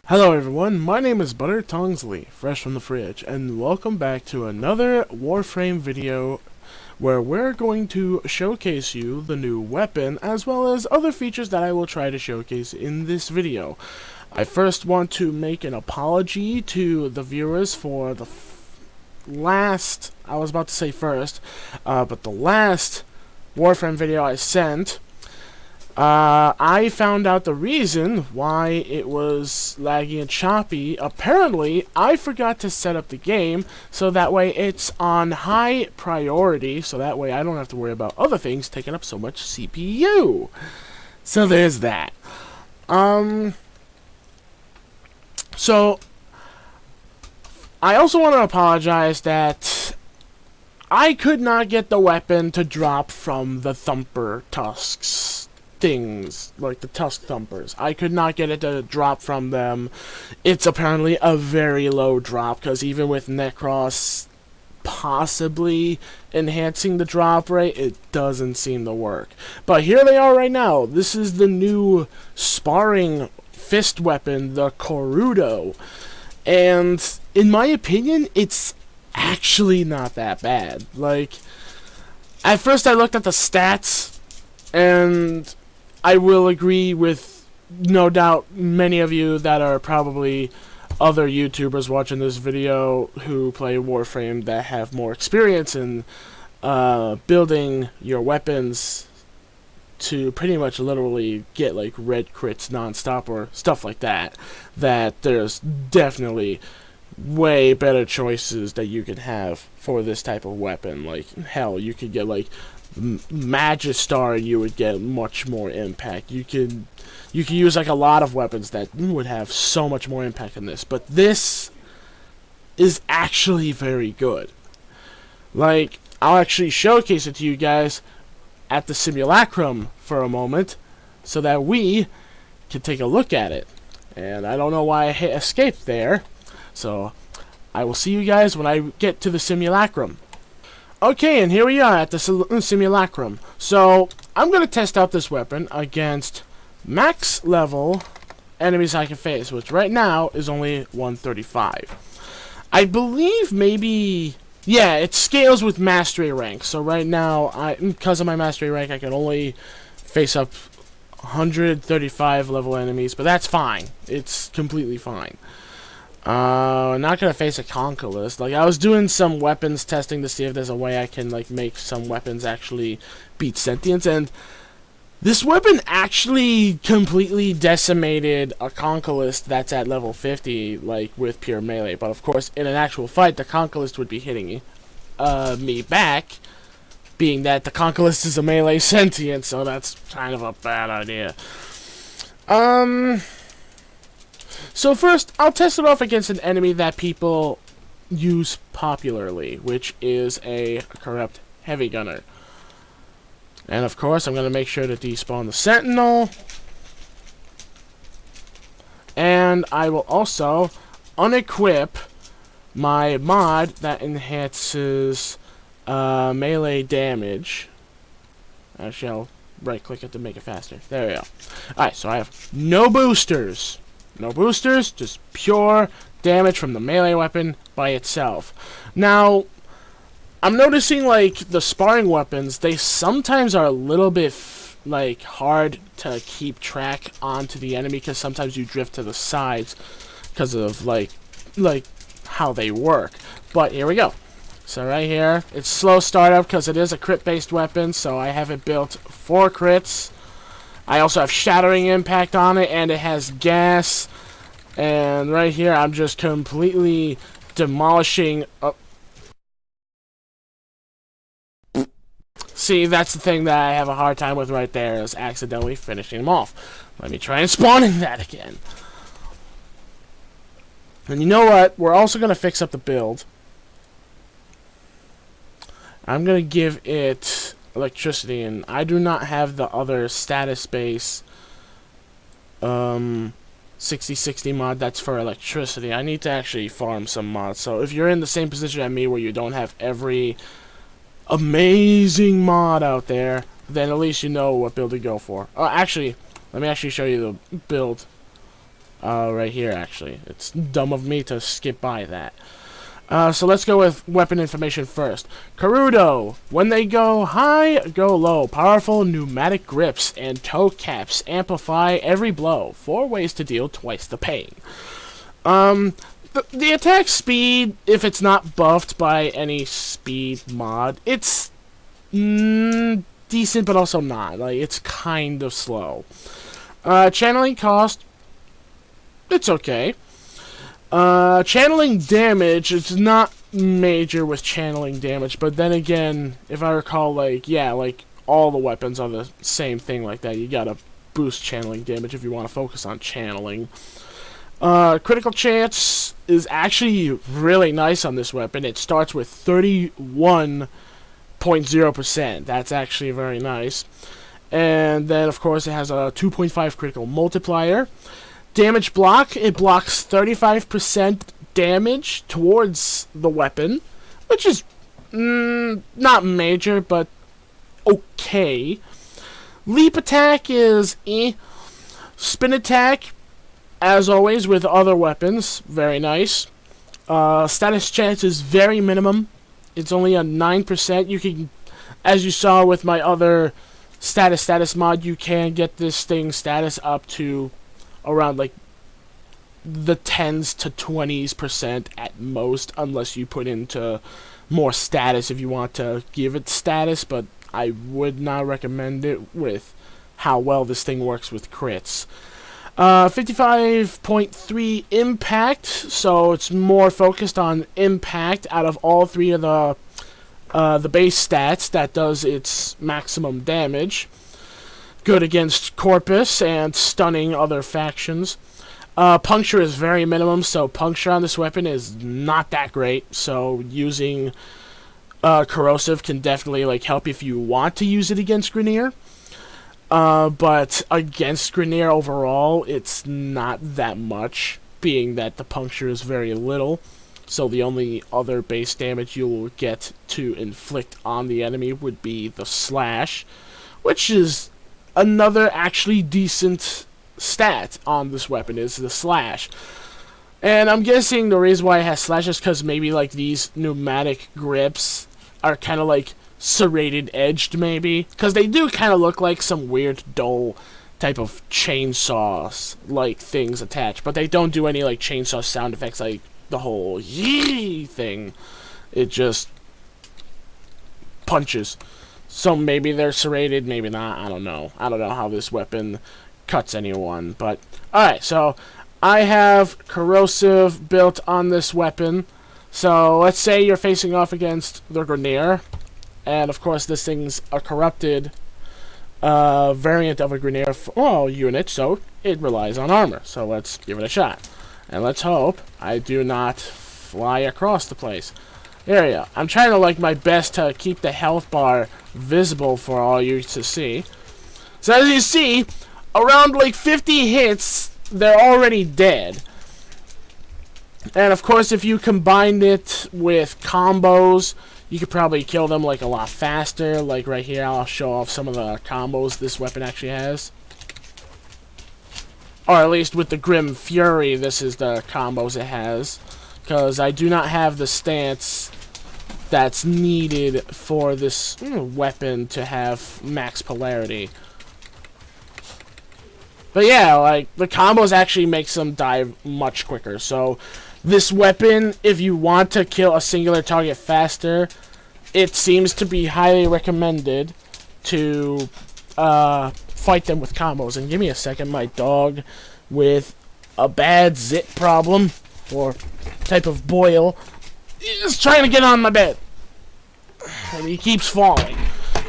Hello everyone, my name is Tongsly, fresh from the fridge, and welcome back to another Warframe video where we're going to showcase you the new weapon as well as other features that I will try to showcase in this video. I first want to make an apology to the viewers for the last, I was about to say first, but the last Warframe video I sent. I found out the reason why it was laggy and choppy. Apparently, I forgot to set up the game so that way it's on high priority, so that way I don't have to worry about other things taking up so much CPU. So there's that. So I also want to apologize that I could not get the weapon to drop from the thumper tusks. Things like the tusk thumpers. I could not get it to drop from them. It's apparently a very low drop because even with Necros possibly enhancing the drop rate, it doesn't seem to work. But here they are right now. This is the new sparring fist weapon, the Korudo. And in my opinion, it's actually not that bad. Like, at first I looked at the stats, and I will agree with, no doubt, many of you that are probably other YouTubers watching this video who play Warframe that have more experience in building your weapons to pretty much literally get like red crits non-stop or stuff like that, that there's definitely way better choices that you can have for this type of weapon. Like, hell, you could get like Magistar, you would get much more impact. You could use like a lot of weapons that would have so much more impact than this, but this is actually very good. Like, I'll actually showcase it to you guys at the simulacrum for a moment so that we can take a look at it. And I don't know why I hit escape there, so I will see you guys when I get to the simulacrum. Okay, and here we are at the simulacrum. So, I'm going to test out this weapon against max level enemies I can face, which right now is only 135. I believe maybe, yeah, it scales with mastery rank. So right now, because of my mastery rank, I can only face up 135 level enemies, but that's fine. It's completely fine. Not gonna face a Conquilist. Like, I was doing some weapons testing to see if there's a way I can, like, make some weapons actually beat sentience, and this weapon actually completely decimated a Conquilist that's at level 50, like, with pure melee. But, of course, in an actual fight, the Conquilist would be hitting me back, being that the Conquilist is a melee sentient, so that's kind of a bad idea. So first, I'll test it off against an enemy that people use popularly, which is a corrupt heavy gunner. And of course, I'm going to make sure to despawn the Sentinel. And I will also unequip my mod that enhances melee damage. Actually, I'll right-click it to make it faster. There we go. Alright, so I have no boosters. No boosters, just pure damage from the melee weapon by itself. Now, I'm noticing, like, the sparring weapons, they sometimes are a little bit, like, hard to keep track onto the enemy, because sometimes you drift to the sides because of, like, how they work. But here we go. So right here, it's slow startup because it is a crit-based weapon, so I have it built for crits. I also have Shattering Impact on it, and it has gas. And right here, I'm just completely demolishing. See, that's the thing that I have a hard time with right there, is accidentally finishing them off. Let me try and spawning that again. And you know what? We're also going to fix up the build. I'm going to give it electricity, and I do not have the other status base 6060 mod that's for electricity. I need to actually farm some mods. So if you're in the same position as me where you don't have every amazing mod out there, then at least you know what build to go for. Actually, let me actually show you the build Right here, actually. It's dumb of me to skip by that. So let's go with weapon information first. Karudo. When they go high, go low. Powerful pneumatic grips and toe caps amplify every blow. 4 ways to deal twice the pain. The attack speed, if it's not buffed by any speed mod, it's decent, but also not. Like, it's kind of slow. Channeling cost, it's okay. Channeling damage, it's not major with channeling damage, but then again, if I recall, like, yeah, like, all the weapons are the same thing like that. You gotta boost channeling damage if you want to focus on channeling. Critical chance is actually really nice on this weapon. It starts with 31.0%. That's actually very nice. And then, of course, it has a 2.5 critical multiplier. Damage block, it blocks 35% damage towards the weapon, which is not major, but okay. Leap attack is Spin attack, as always with other weapons, very nice. Status chance is very minimum. It's only a 9%. You can, as you saw with my other status mod, you can get this thing status up to around like the 10s to 20% at most, unless you put into more status if you want to give it status, but I would not recommend it with how well this thing works with crits. 55.3 impact, so it's more focused on impact out of all 3 of the base stats. That does its maximum damage. Good against Corpus and stunning other factions. Puncture is very minimum, so puncture on this weapon is not that great. So using corrosive can definitely like help if you want to use it against Grineer. But against Grineer overall, it's not that much, being that the puncture is very little. So the only other base damage you'll get to inflict on the enemy would be the slash, which is another actually decent stat on this weapon, is the slash. And I'm guessing the reason why it has slash is because maybe like these pneumatic grips are kind of like serrated edged, maybe, because they do kind of look like some weird dull type of chainsaws like things attached, but they don't do any like chainsaw sound effects like the whole yee thing. It just punches. So maybe they're serrated, maybe not. I don't know how this weapon cuts anyone, but alright, so I have corrosive built on this weapon. So let's say you're facing off against the Grineer, and of course this thing's a corrupted variant of a Grineer unit, so it relies on armor. So let's give it a shot, and let's hope I do not fly across the place. There we go. I'm trying to like my best to keep the health bar visible for all you to see. So as you see, around like 50 hits, they're already dead. And of course, if you combine it with combos, you could probably kill them like a lot faster. Like right here, I'll show off some of the combos this weapon actually has. Or at least with the Grim Fury, this is the combos it has. Because I do not have the stance that's needed for this weapon to have max polarity. But yeah, like, the combos actually makes them die much quicker. So, this weapon, if you want to kill a singular target faster, it seems to be highly recommended to fight them with combos. And give me a second, my dog with a bad zit problem, or type of boil, is trying to get on my bed. And he keeps falling.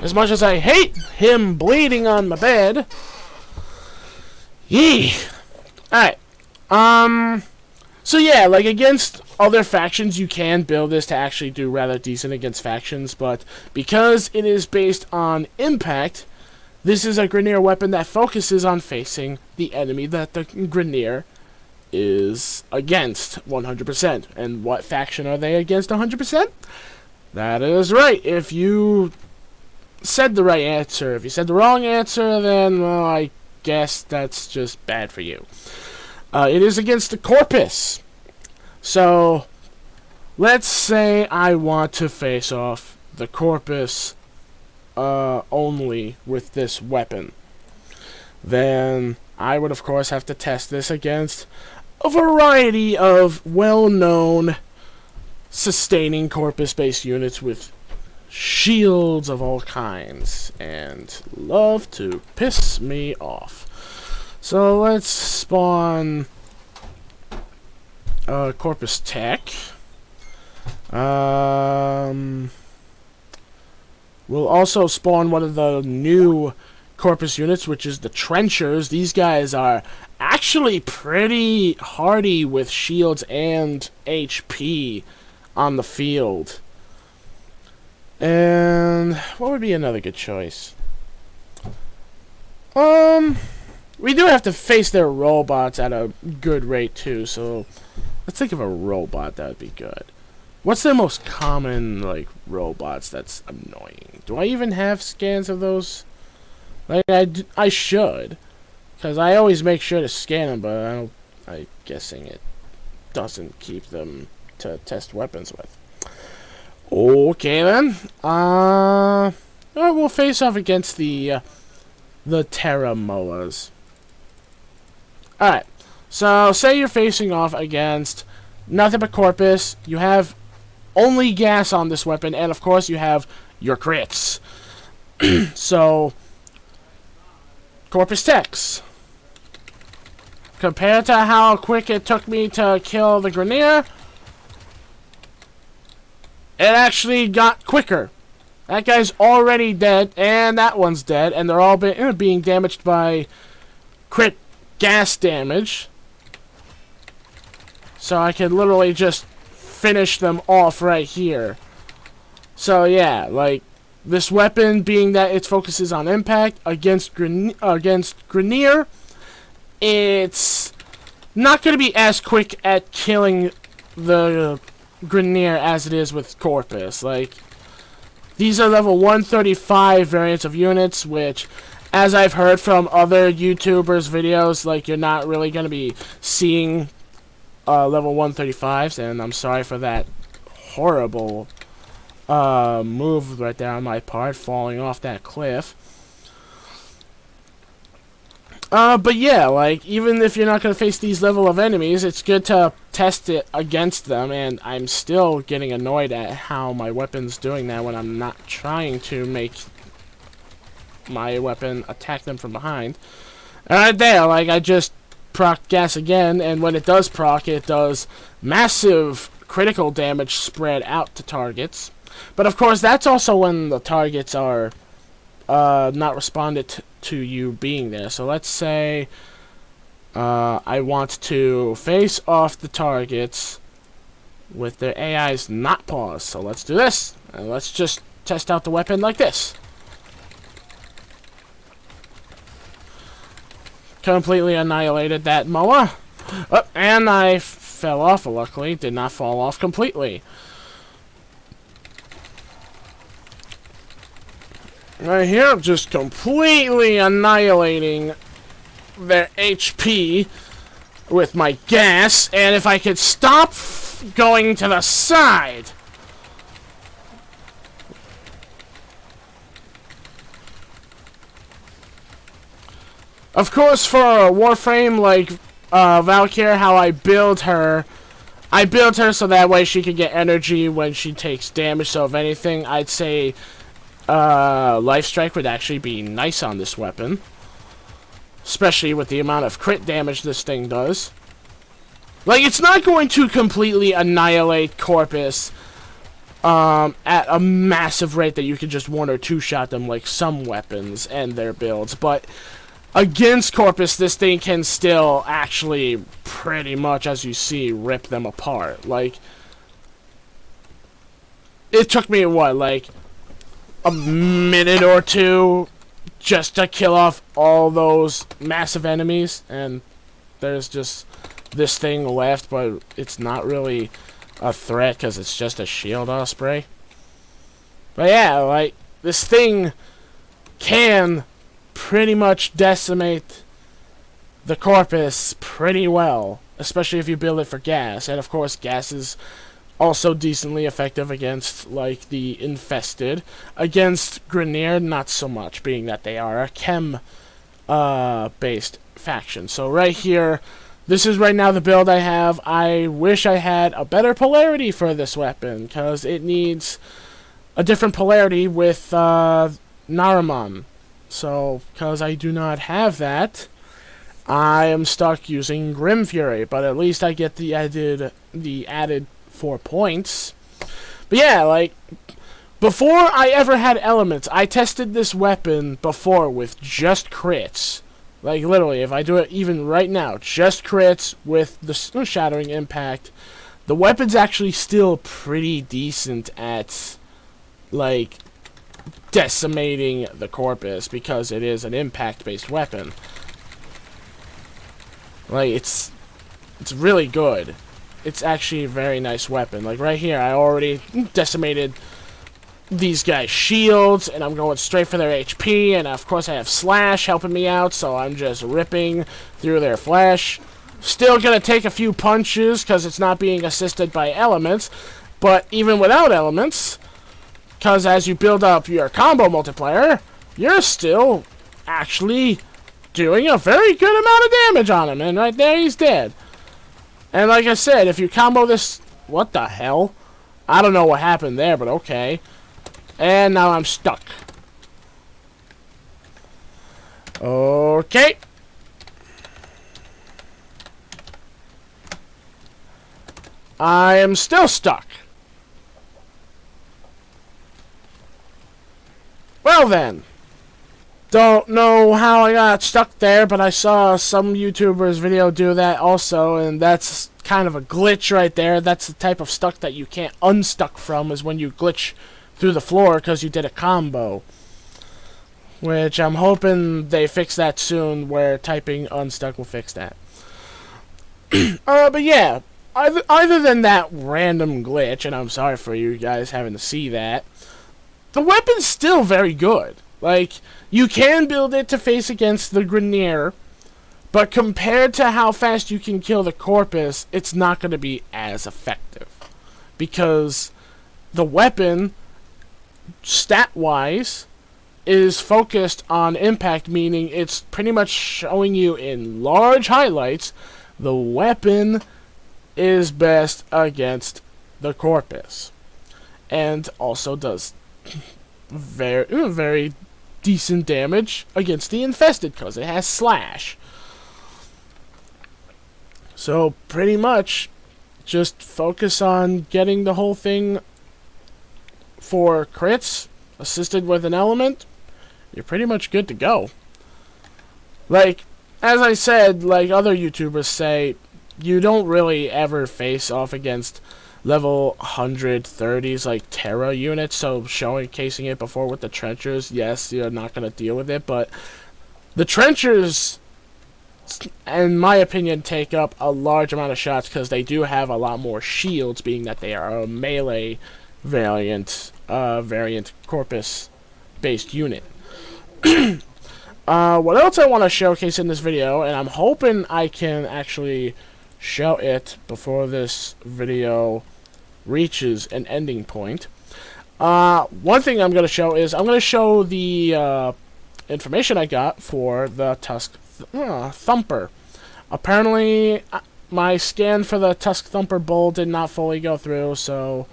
As much as I hate him bleeding on my bed. Yee. Alright. So yeah, like against other factions, you can build this to actually do rather decent against factions, but because it is based on impact, this is a Grineer weapon that focuses on facing the enemy that the Grineer is against 100%. And what faction are they against 100%? That is right. If you said the right answer, if you said the wrong answer, then, well, I guess that's just bad for you. It is against the Corpus. So, let's say I want to face off the Corpus only with this weapon. Then I would, of course, have to test this against a variety of well-known sustaining Corpus-based units with shields of all kinds and love to piss me off. So let's spawn Corpus Tech. We'll also spawn one of the new Corpus units, which is the Trenchers. These guys are actually pretty hardy with shields and HP on the field. And what would be another good choice? We do have to face their robots at a good rate too, so let's think of a robot that would be good. What's their most common, like, robots that's annoying? Do I even have scans of those? Like, I should, because I always make sure to scan them, but I'm guessing it doesn't keep them to test weapons with. Okay then. We'll face off against the Terra Moas. Alright, so say you're facing off against nothing but Corpus. You have only gas on this weapon, and of course you have your crits. So, Corpus Techs. Compared to how quick it took me to kill the Grenier, it actually got quicker. That guy's already dead, and that one's dead, and they're all being damaged by crit gas damage. So I can literally just finish them off right here. So yeah, like, this weapon, being that it focuses on impact against Grenier, it's not going to be as quick at killing the Grenier as it is with Corpus. Like, these are level 135 variants of units, which, as I've heard from other YouTubers' videos, like, you're not really going to be seeing level 135s, and I'm sorry for that horrible move right there on my part, falling off that cliff. But yeah, like, even if you're not going to face these level of enemies, it's good to test it against them, and I'm still getting annoyed at how my weapon's doing that when I'm not trying to make my weapon attack them from behind. And right there, like, I just proc gas again, and when it does proc, it does massive critical damage spread out to targets. But of course, that's also when the targets are not responded to you being there. So let's say I want to face off the targets with their AIs not paused. So let's do this, and let's just test out the weapon like this. Completely annihilated that Moa. Oh, and I fell off, luckily. Did not fall off completely. Right here, I'm just completely annihilating their HP with my gas. And if I could stop going to the side. Of course, for a Warframe like Valkyr, how I build her so that way she can get energy when she takes damage. So if anything, I'd say Life Strike would actually be nice on this weapon, especially with the amount of crit damage this thing does. Like, it's not going to completely annihilate Corpus at a massive rate that you can just one or two shot them like some weapons and their builds, but against Corpus, this thing can still actually pretty much, as you see, rip them apart. Like, it took me, what, like a minute or two just to kill off all those massive enemies, and there's just this thing left, but it's not really a threat because it's just a shield osprey. But yeah, like, this thing can pretty much decimate the Corpus pretty well, especially if you build it for gas. And of course, gas is also decently effective against, like, the infested. Against Grineer, not so much, being that they are a chem based faction. So right here, this is right now the build I have. I wish I had a better polarity for this weapon, because it needs a different polarity with Naramon. So, because I do not have that, I am stuck using Grim Fury, but at least I get the added 4 points. But yeah, like, before I ever had elements, I tested this weapon before with just crits. Like, literally, if I do it even right now, just crits with the Shattering Impact, the weapon's actually still pretty decent at, like, decimating the Corpus, because it is an impact-based weapon. Like, it's really good. It's actually a very nice weapon. Like, right here, I already decimated these guys' shields, and I'm going straight for their HP, and of course I have Slash helping me out, so I'm just ripping through their flesh. Still gonna take a few punches, because it's not being assisted by elements, but even without elements, because as you build up your combo multiplier, you're still actually doing a very good amount of damage on him, and right there he's dead. And like I said, if you combo this... What the hell? I don't know what happened there, but okay. And now I'm stuck. Okay. I am still stuck. Well then. Don't know how I got stuck there, but I saw some YouTuber's video do that also, and that's kind of a glitch right there. That's the type of stuck that you can't unstuck from, is when you glitch through the floor because you did a combo. Which I'm hoping they fix that soon, where typing unstuck will fix that. But yeah, other than that random glitch, and I'm sorry for you guys having to see that, the weapon's still very good. Like, you can build it to face against the Grineer, but compared to how fast you can kill the Corpus, it's not going to be as effective. Because the weapon, stat-wise, is focused on impact, meaning it's pretty much showing you in large highlights the weapon is best against the Corpus. And also does very decent damage against the infested, because it has Slash. So pretty much just focus on getting the whole thing for crits, assisted with an element, you're pretty much good to go. Like, as I said, like other YouTubers say, you don't really ever face off against level 130s like Terra units, so showcasing it before with the trenchers, yes, you're not going to deal with it, but the trenchers, in my opinion, take up a large amount of shots because they do have a lot more shields, being that they are a melee variant Corpus based unit. What else I want to showcase in this video, and I'm hoping I can actually show it before this video reaches an ending point. One thing I'm going to show is I'm going to show the information I got for the Tusk Thumper. Apparently, my scan for the Tusk Thumper Bull did not fully go through, so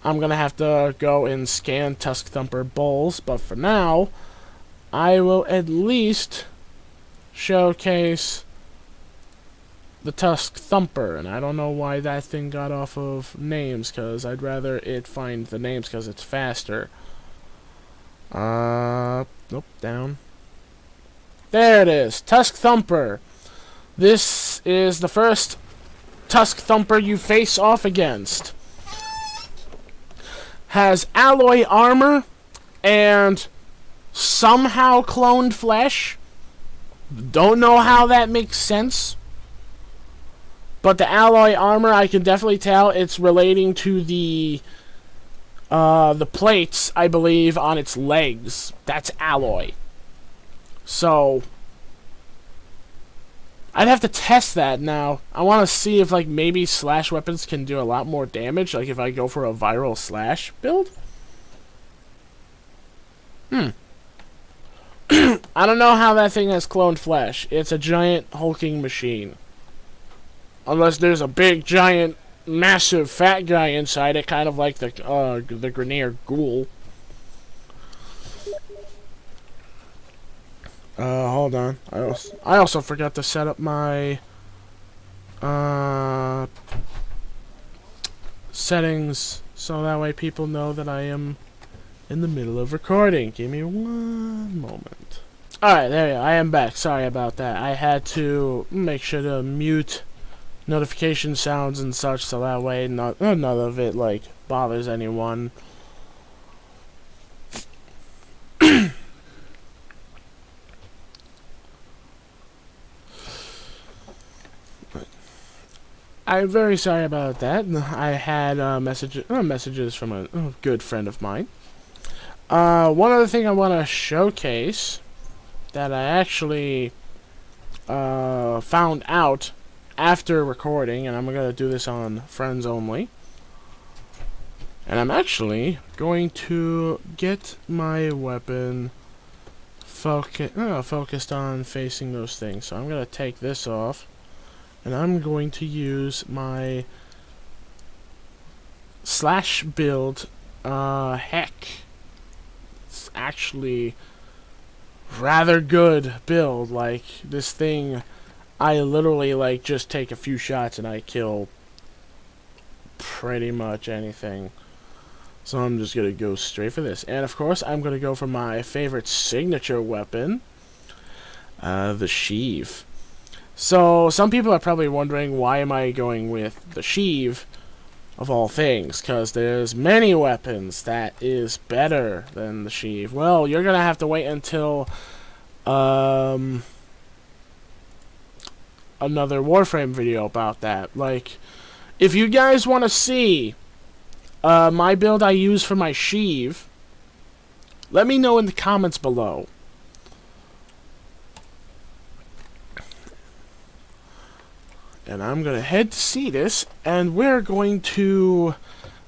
I'm going to have to go and scan Tusk Thumper Bulls, but for now, I will at least showcase the Tusk Thumper, and I don't know why that thing got off of names, because I'd rather it find the names because it's faster. Nope, down. There it is, Tusk Thumper. This is the first Tusk Thumper you face off against. Has alloy armor and somehow cloned flesh. Don't know how that makes sense. But the alloy armor, I can definitely tell it's relating to the plates, I believe, on its legs. That's alloy. So, I'd have to test that now. I want to see if, like, maybe slash weapons can do a lot more damage, like if I go for a viral slash build. I don't know how that thing has cloned flesh. It's a giant hulking machine. Unless there's a big, giant, massive, fat guy inside it, kind of like the Grenier Ghoul. Hold on. I also forgot to set up my settings so that way people know that I am in the middle of recording. Give me one moment. Alright, there you go. I am back. Sorry about that. I had to make sure to mute notification sounds and such so that way none of it, like, bothers anyone. I'm very sorry about that. I had messages from a good friend of mine. One other thing I want to showcase that I actually found out after recording, and I'm going to do this on friends only. And I'm actually going to get my weapon focused on facing those things. So I'm going to take this off. And I'm going to use my slash build. Heck, it's actually rather good build. Like, this thing, I literally, like, just take a few shots and I kill pretty much anything. So I'm just going to go straight for this. And of course, I'm going to go for my favorite signature weapon, the sheave. So, some people are probably wondering, why am I going with the sheave, of all things? Because there's many weapons that is better than the sheave. Well, you're going to have to wait until another Warframe video about that. Like, if you guys want to see my build I use for my sheave, let me know in the comments below. And I'm going to head to see this, and we're going to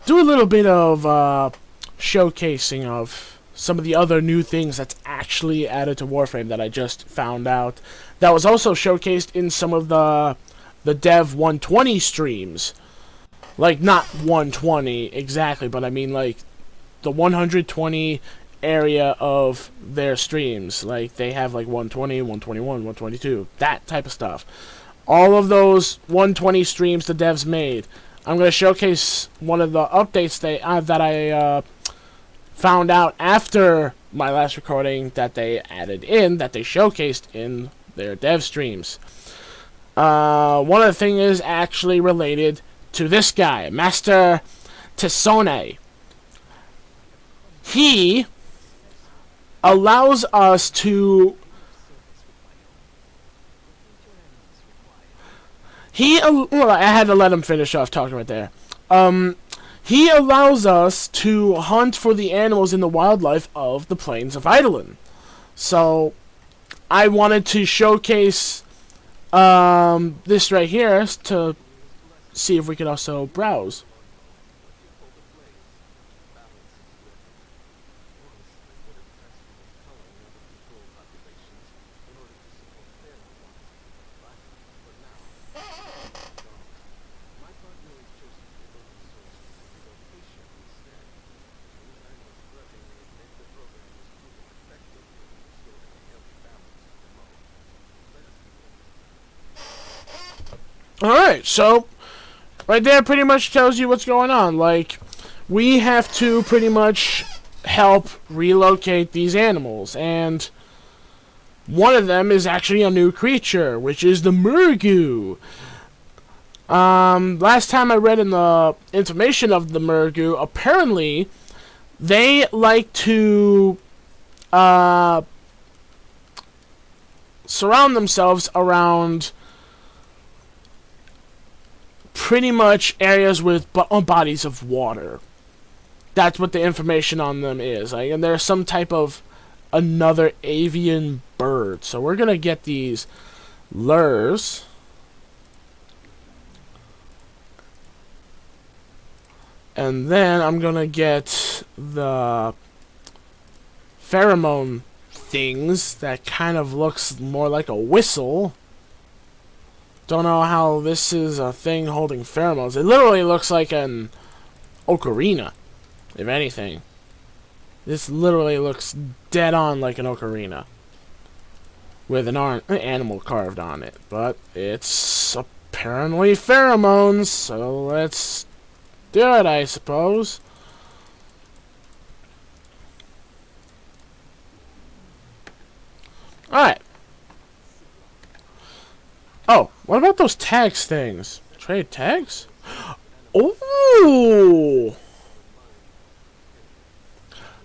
do a little bit of showcasing of some of the other new things that's actually added to Warframe that I just found out. That was also showcased in some of the Dev 120 streams. Like, not 120 exactly, but I mean, like, the 120 area of their streams. Like, they have, like, 120, 121, 122, that type of stuff. All of those 120 streams the devs made. I'm going to showcase one of the updates that I found out after my last recording that they added in, that they showcased in their dev streams. One of the things is actually related to this guy, Master Tessone. He allows us to... Well, I had to let him finish off talking right there. He allows us to hunt for the animals in the wildlife of the plains of Eidolon. So, I wanted to showcase this right here to see if we could also browse. Alright, so right there pretty much tells you what's going on. Like, we have to pretty much help relocate these animals, and one of them is actually a new creature, which is the Murgu. Last time I read in the information of the Murgu, apparently they like to surround themselves around pretty much areas with bodies of water. That's what the information on them is. Like, and there's some type of another avian bird. So we're gonna get these lures. And then I'm gonna get the pheromone things that kind of looks more like a whistle. Don't know how this is a thing holding pheromones. It literally looks like an ocarina, if anything. This literally looks dead on like an ocarina with an animal carved on it. But it's apparently pheromones, so let's do it, I suppose. Alright. Oh, what about those tags things? Trade tags? Oh!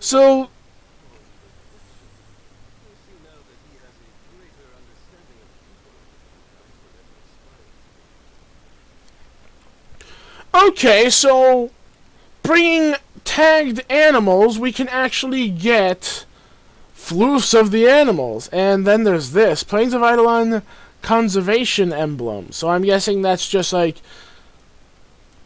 So... Okay, so... bringing tagged animals, we can actually get floofs of the animals. And then there's this. Plains of Eidolon conservation emblem. So I'm guessing that's just like...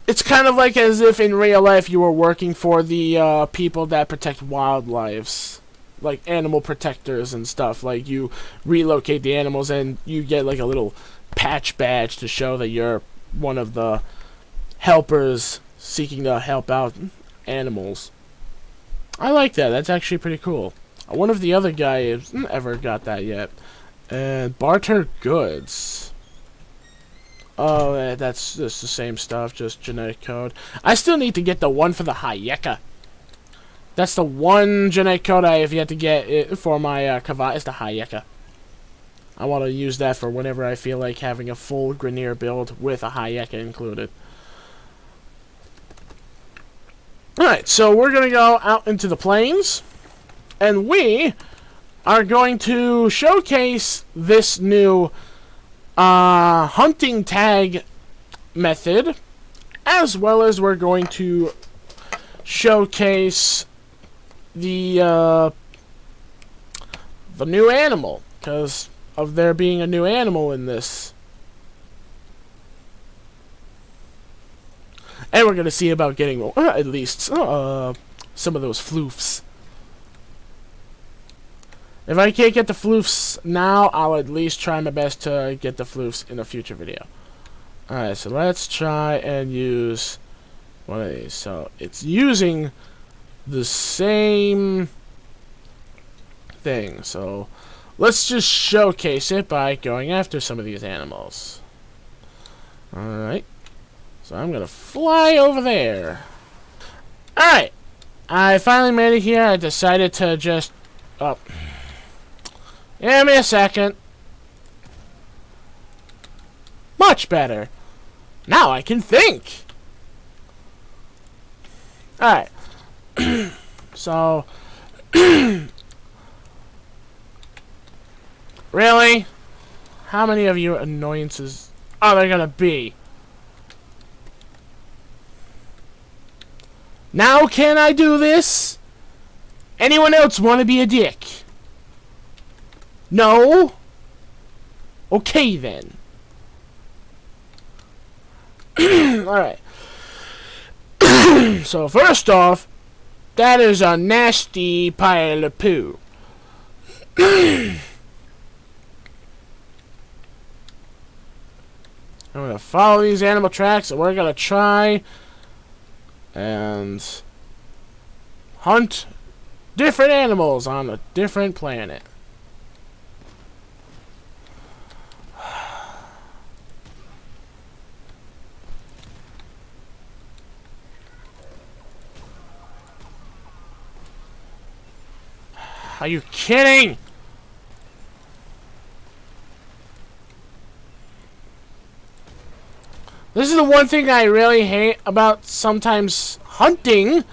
It's kind of like as if in real life you were working for the people that protect wildlife. Like animal protectors and stuff. Like you relocate the animals and you get like a little patch badge to show that you're one of the helpers seeking to help out animals. I like that. That's actually pretty cool. I wonder if the other guy has ever got that yet. And barter goods. Oh, that's just the same stuff, just genetic code. I still need to get the one for the Hayeka. That's the one genetic code I have yet to get for my Kavat is the Hayeka. I want to use that for whenever I feel like having a full Grineer build with a Hayeka included. Alright, so we're going to go out into the plains. And we are going to showcase this new hunting tag method, as well as we're going to showcase the new animal, because of there being a new animal in this. And we're going to see about getting at least some of those floofs. If I can't get the floofs now, I'll at least try my best to get the floofs in a future video. Alright, so let's try and use one of these. So it's using the same thing. So let's just showcase it by going after some of these animals. Alright. So I'm going to fly over there. Alright. I finally made it here. I decided to just... Oh. Give me a second. Much better. Now I can think. Alright. So. Really? How many of you annoyances are there gonna be? Now can I do this? Anyone else want to be a dick? No? Okay then. Alright. So first off, that is a nasty pile of poo. I'm gonna follow these animal tracks and we're gonna try and hunt different animals on a different planet. Are you kidding? This is the one thing I really hate about sometimes hunting,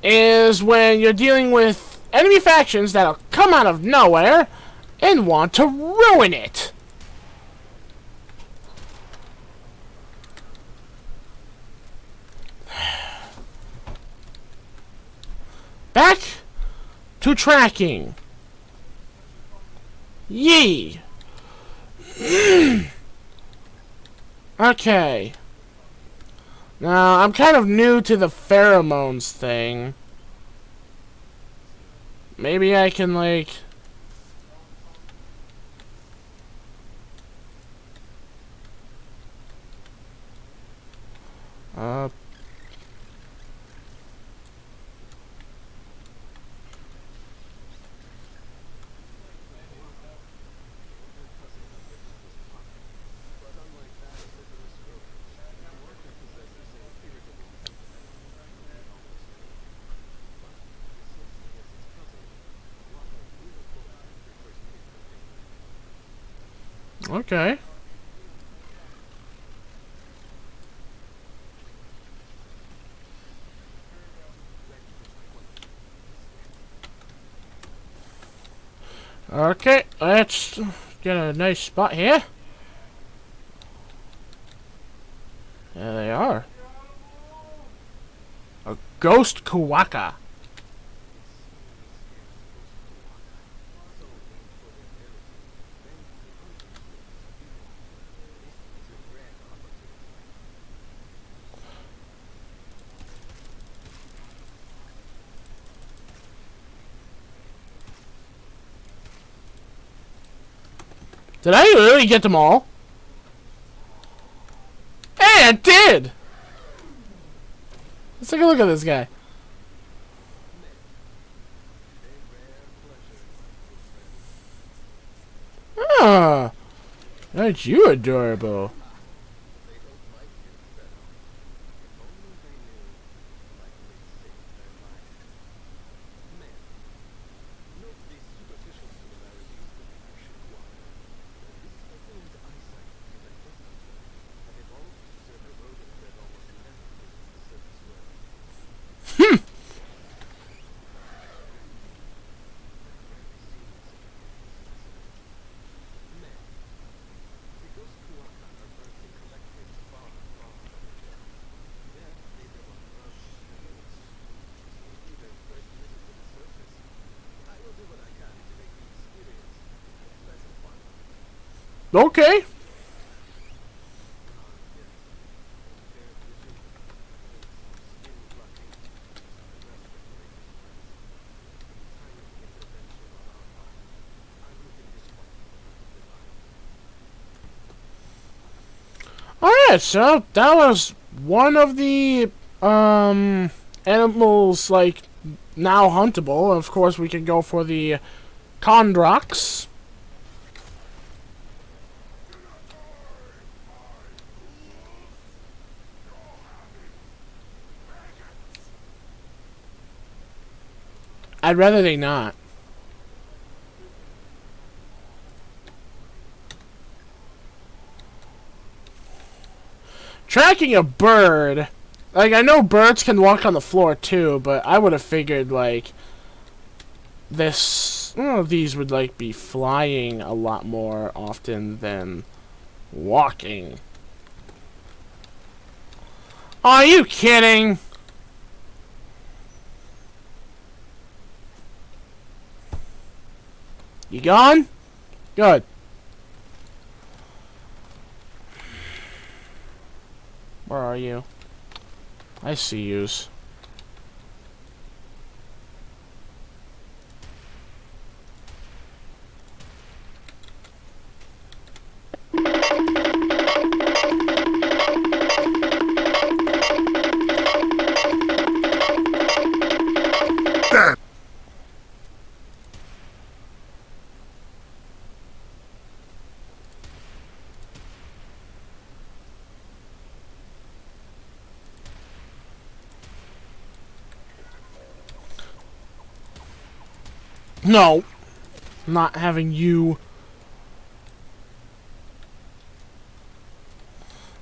is when you're dealing with enemy factions that'll come out of nowhere and want to ruin it. Back to tracking. Yee. Okay. Now, I'm kind of new to the pheromones thing. Maybe I can, like... Uh... Okay. Okay, let's get a nice spot here. There they are. A ghost Kuwaka. Did I really get them all? Hey, I did! Let's take a look at this guy. Ah, aren't you adorable? Okay. Alright, so that was one of the animals like now huntable. Of course we can go for the Kondrox. I'd rather they not. Tracking a bird, like, I know birds can walk on the floor too, but I would have figured, like, this, these would, like, be flying a lot more often than walking. Are you kidding? You gone? Good. Where are you? I see yous. No. Not having you.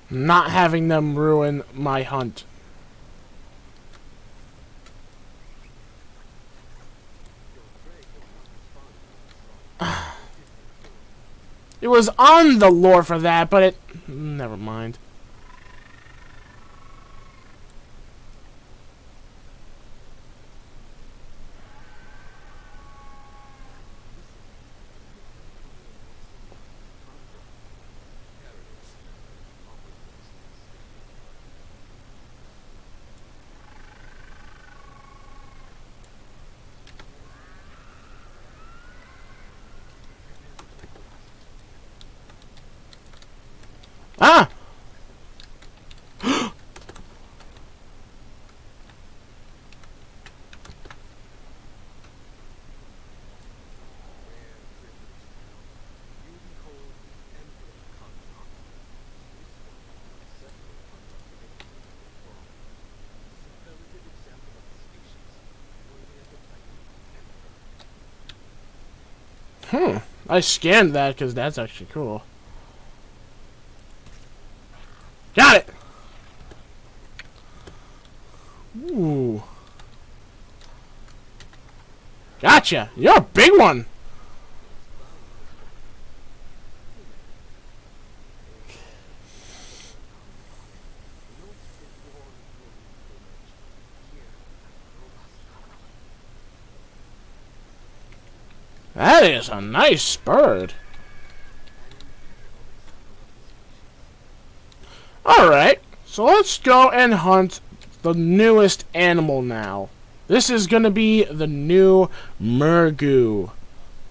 Not having them ruin my hunt. It was on the lore for that, but it... Never mind. Ah! I scanned that because that's actually cool. Got it! Ooh. Gotcha! You're a big one! That is a nice bird. Alright, so let's go and hunt the newest animal now. This is going to be the new Mergu.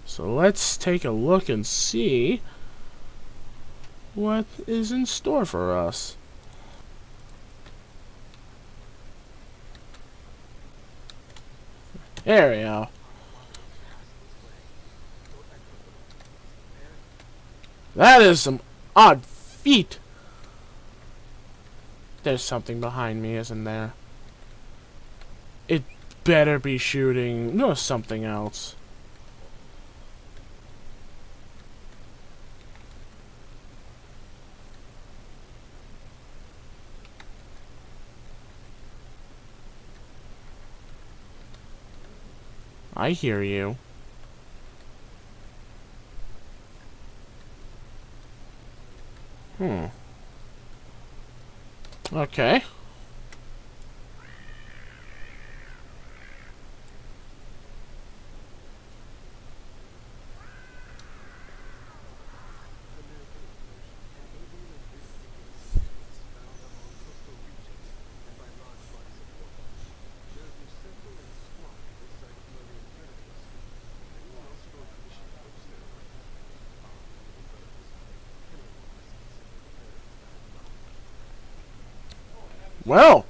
So let's take a look and see what is in store for us. There we go. That is some odd feet. There's something behind me, isn't there? It better be shooting. No, something else. I hear you. Okay. Well,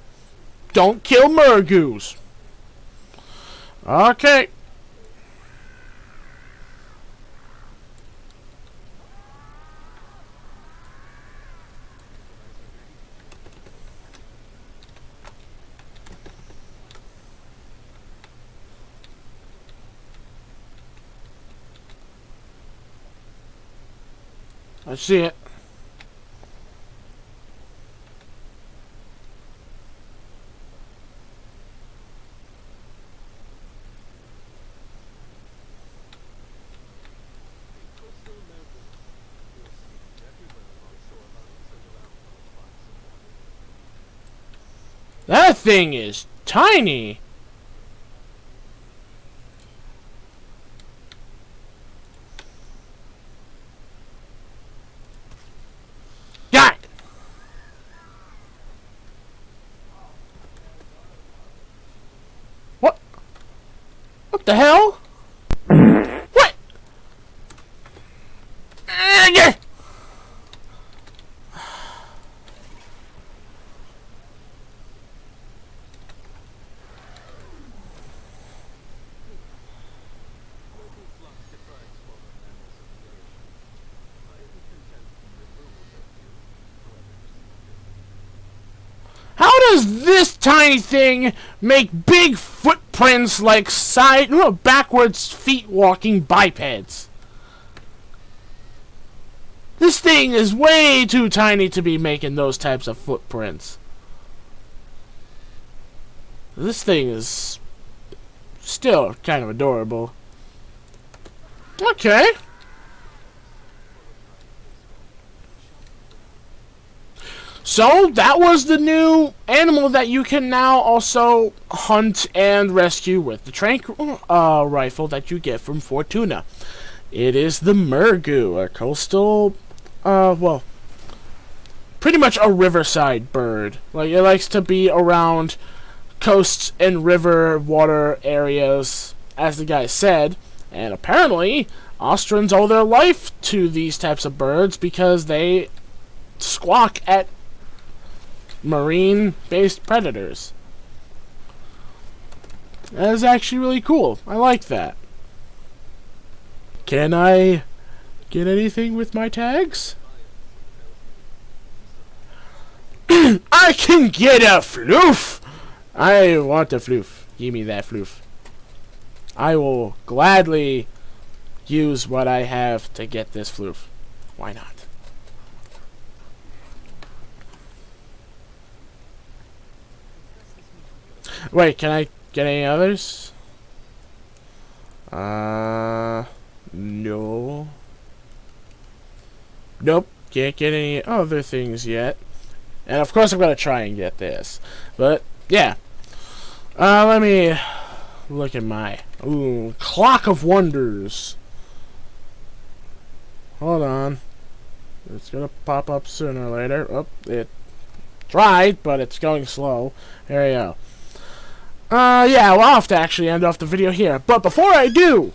don't kill Mergus. Okay. I see it. That thing is tiny. Got it. What? What the hell? What? How does this tiny thing make big footprints like backwards feet walking bipeds? This thing is way too tiny to be making those types of footprints. This thing is still kind of adorable. Okay. So, that was the new animal that you can now also hunt and rescue with the trank rifle that you get from Fortuna. It is the Mergu, a coastal, well, pretty much a riverside bird. Like, it likes to be around coasts and river water areas, as the guy said. And apparently, Austrians owe their life to these types of birds because they squawk at marine-based predators. That is actually really cool. I like that. Can I get anything with my tags? I can get a floof! I want a floof. Give me that floof. I will gladly use what I have to get this floof. Why not? Wait, can I get any others? No. Nope, can't get any other things yet. And of course I'm gonna try and get this. But, yeah. Let me look at my... Ooh, Clock of Wonders. Hold on. It's gonna pop up sooner or later. Oh, it tried, but it's going slow. There we go. Yeah, well, I'll have to actually end off the video here. But before I do,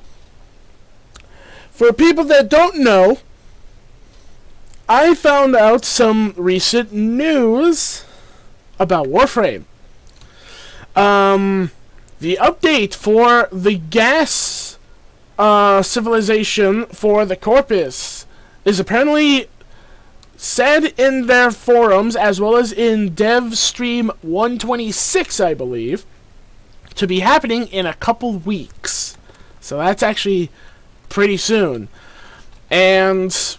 for people that don't know, I found out some recent news about Warframe. The update for the gas civilization for the Corpus is apparently said in their forums, as well as in Dev Stream 126, I believe, to be happening in a couple weeks. So that's actually pretty soon. And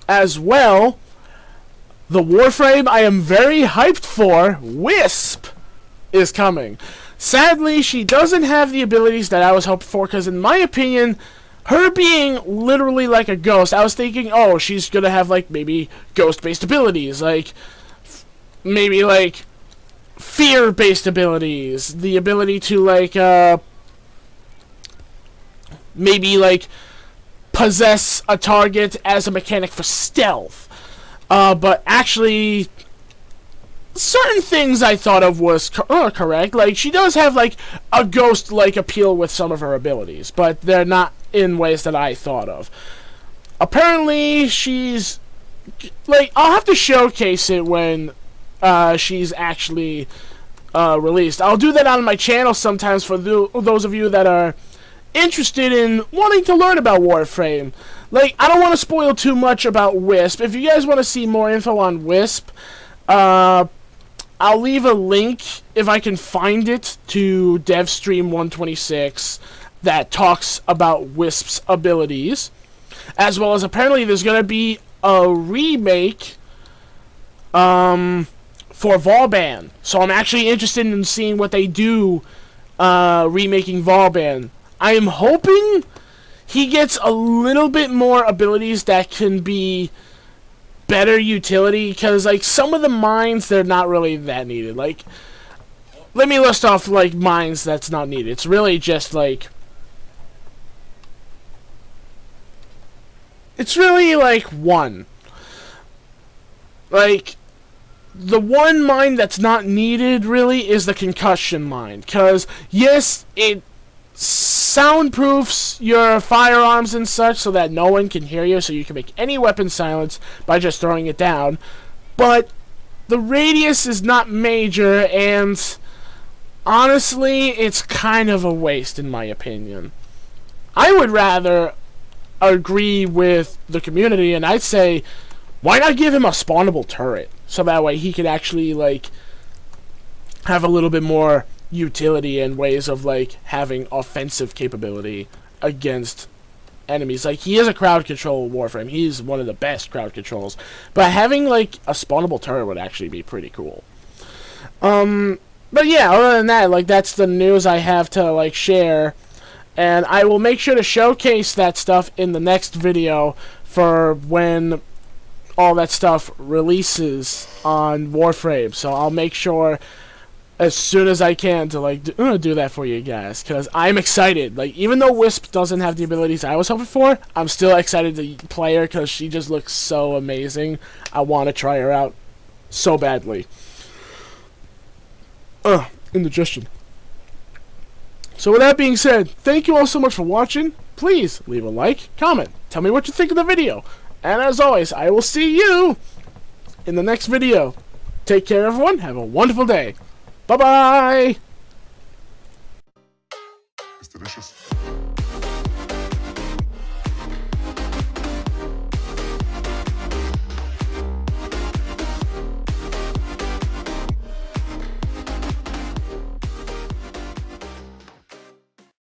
as well, the Warframe I am very hyped for, Wisp, is coming. Sadly, she doesn't have the abilities that I was hoping for, because in my opinion, her being literally like a ghost, I was thinking, oh, she's gonna have, like, maybe ghost-based abilities, like, maybe, like, fear-based abilities, the ability to, like, maybe, like, possess a target as a mechanic for stealth. But actually, certain things I thought of was correct. Like, she does have, like, a ghost-like appeal with some of her abilities, but they're not in ways that I thought of. Apparently, she's, like, I'll have to showcase it when she's actually released. I'll do that on my channel sometimes for those of you that are interested in wanting to learn about Warframe. Like, I don't want to spoil too much about Wisp. If you guys want to see more info on Wisp, I'll leave a link, if I can find it, to DevStream 126 that talks about Wisp's abilities. As well as, apparently, there's going to be a remake for Vauban. So I'm actually interested in seeing what they do remaking Vauban. I am hoping he gets a little bit more abilities that can be better utility, because, like, some of the mines, they're not really that needed. Like, let me list off, like, mines that's not needed. It's really just, like, it's really, like, one. Like, the one mine that's not needed, really, is the concussion mine. Because, yes, it soundproofs your firearms and such so that no one can hear you, so you can make any weapon silence by just throwing it down. But the radius is not major, and honestly, it's kind of a waste in my opinion. I would rather agree with the community, and I'd say, why not give him a spawnable turret? So that way he could actually, like, have a little bit more utility and ways of, like, having offensive capability against enemies. Like, he is a crowd control Warframe. He's one of the best crowd controls. But having, like, a spawnable turret would actually be pretty cool. But yeah, other than that, like, that's the news I have to, like, share. And I will make sure to showcase that stuff in the next video for when all that stuff releases on Warframe. So I'll make sure as soon as I can to, like, do that for you guys, because I'm excited. Like, even though Wisp doesn't have the abilities I was hoping for, I'm still excited to play her because she just looks so amazing. I want to try her out so badly. Indigestion. So with that being said, thank you all so much for watching. Please leave a like, comment, tell me what you think of the video, And as always, I will see you in the next video. Take care, everyone. Have a wonderful day. Bye-bye. It's delicious.